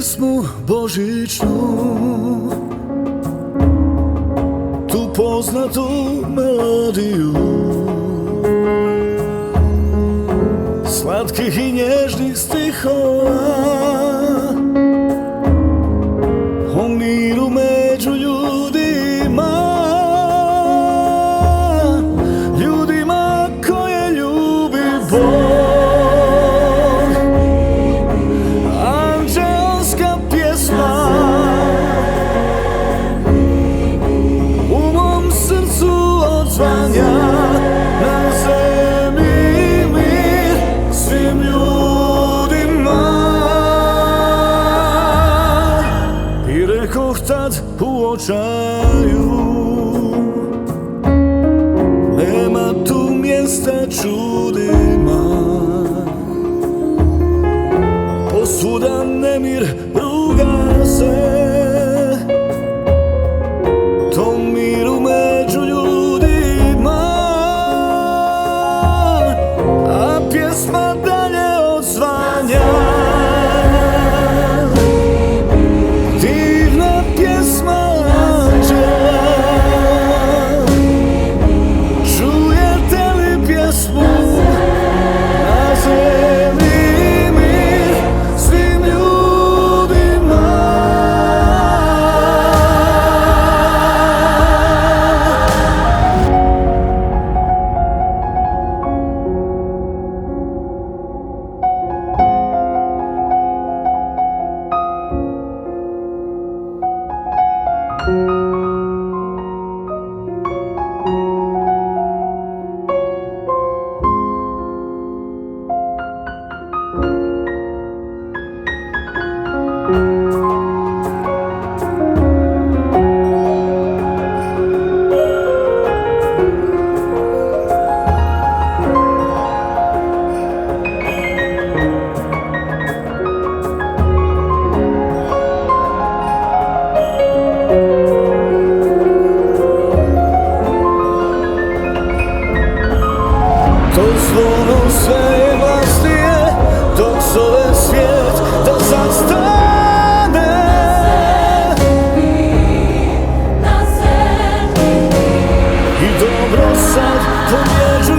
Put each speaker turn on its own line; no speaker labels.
pjesmu božićnu, tu poznatu melodiju slatkih i nježnih stihova o miru među ljudima, ljudima koje ljubi Bog. Anđelska pjesma u mom srcu odzvanja, na zemlji mir svim ljudima. I rekoh tad u očaju, nema tu mjesta čudima, posvuda nemir ruga se tom miru među ljudima, a pjesma dalje odzvanja. Divna pjesma anđela, čujete li pjesmu? Na zemlji mir svim ljudima. To zvono sve je glasnije, dok zove svijet da zastane. I dobro sad pomjeđu